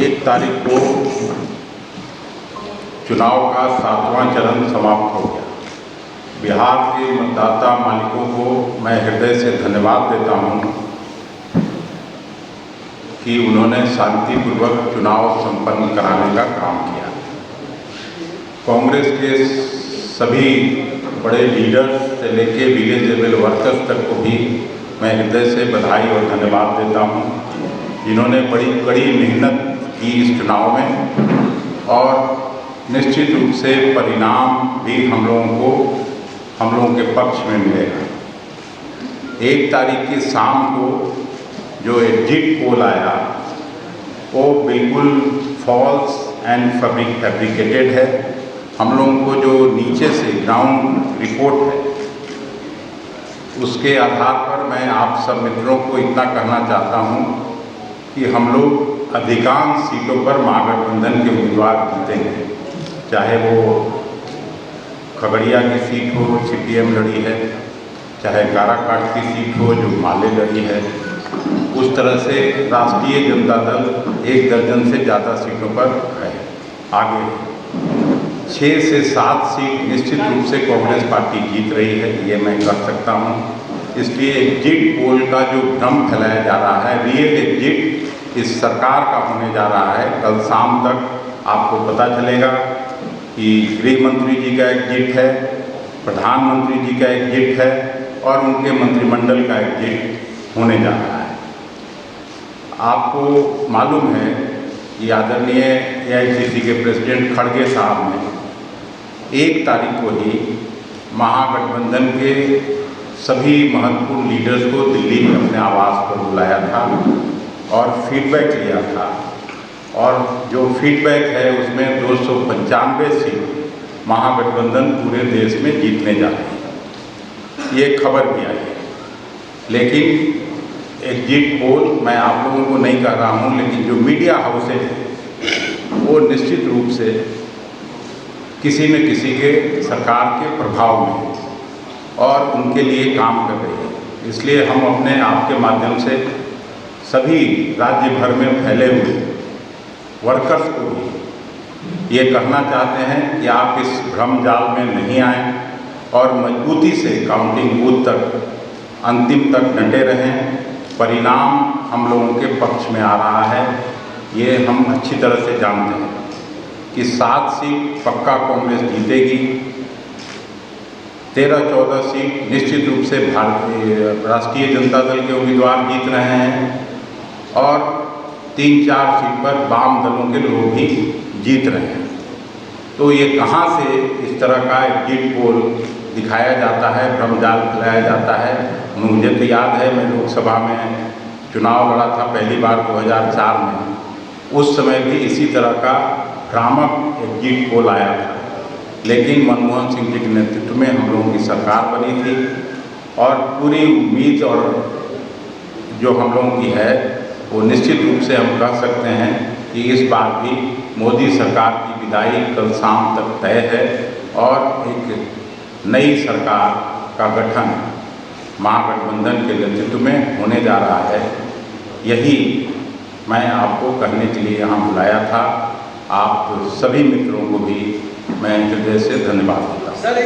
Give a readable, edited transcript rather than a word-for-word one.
1 तारीख को चुनाव का 7वां चरण समाप्त हो गया। बिहार के मतदाता मालिकों को मैं हृदय से धन्यवाद देता हूं कि उन्होंने शांतिपूर्वक चुनाव संपन्न कराने का काम किया। कांग्रेस के सभी बड़े लीडर्स से लेके विलेज लेवल वर्कर्स तक को भी मैं हृदय से बधाई और धन्यवाद देता हूं, जिन्होंने बड़ी कड़ी मेहनत की इस चुनाव में और निश्चित रूप से परिणाम भी हम लोगों के पक्ष में मिलेगा। 1 तारीख की शाम को जो एग्जिट पोल आया वो बिल्कुल फॉल्स एंड फैब्रिकेटेड है। हम लोगों को जो नीचे से ग्राउंड रिपोर्ट है उसके आधार पर मैं आप सब मित्रों को इतना कहना चाहता हूं कि हम लोग अधिकांश सीटों पर महागठबंधन के उम्मीदवार जीतेंगे, चाहे वो खगड़िया की सीट हो सीपीएम लड़ी है, चाहे काराकाट की सीट हो जो माले लड़ी है। उस तरह से राष्ट्रीय जनता दल 1 दर्जन से ज़्यादा सीटों पर है आगे। 6 से 7 सीट निश्चित रूप से कांग्रेस पार्टी जीत रही है, ये मैं कह सकता हूँ। इसलिए एग्जिट पोल का जो भ्रम फैलाया जा रहा है, रियल एग्जिट इस सरकार का होने जा रहा है। कल शाम तक आपको पता चलेगा कि गृह मंत्री जी का एग्जिट है, प्रधानमंत्री जी का एग्जिट है और उनके मंत्रिमंडल का एग्जिट होने जा रहा है। आपको मालूम है कि आदरणीय एआईसीसी के प्रेसिडेंट खड़गे साहब ने 1 तारीख को ही महागठबंधन के सभी महत्वपूर्ण लीडर्स को दिल्ली में अपने आवास पर बुलाया था और फीडबैक लिया था। और जो फीडबैक है उसमें 295 सीट महागठबंधन पूरे देश में जीतने जा रही है, ये खबर भी आई है। लेकिन एग्जिट पोल मैं आप लोगों को नहीं कह रहा हूँ, लेकिन जो मीडिया हाउसेज हैं वो निश्चित रूप से किसी न किसी के सरकार के प्रभाव में और उनके लिए काम कर रही है। इसलिए हम अपने आप के माध्यम से सभी राज्य भर में फैले हुए वर्कर्स को भी ये कहना चाहते हैं कि आप इस भ्रम जाल में नहीं आएँ और मजबूती से काउंटिंग बूथ तक अंतिम तक डटे रहें। परिणाम हम लोगों के पक्ष में आ रहा है, ये हम अच्छी तरह से जानते हैं कि 7 सीट पक्का कांग्रेस जीतेगी, 13-14 सीट निश्चित रूप से राष्ट्रीय जनता दल के उम्मीदवार जीत रहे हैं और 3-4 सीट पर वाम दलों के लोग भी जीत रहे हैं। तो ये कहाँ से इस तरह का एग्जिट पोल दिखाया जाता है, भ्रमजाल फैलाया जाता है। मुझे तो याद है मैं लोकसभा में चुनाव लड़ा था पहली बार 2004 में, उस समय भी इसी तरह का भ्रामक एग्जिट पोल आया था। लेकिन मनमोहन सिंह जी के नेतृत्व में हम लोगों की सरकार बनी थी और पूरी उम्मीद और जो हम लोगों की है वो निश्चित रूप से हम कह सकते हैं कि इस बार भी मोदी सरकार की विदाई कल शाम तक तय है और एक नई सरकार का गठन महागठबंधन के नेतृत्व में होने जा रहा है। यही मैं आपको कहने के लिए यहाँ बुलाया था। आप सभी मित्रों को भी मैं हृदय से धन्यवाद देता हूँ।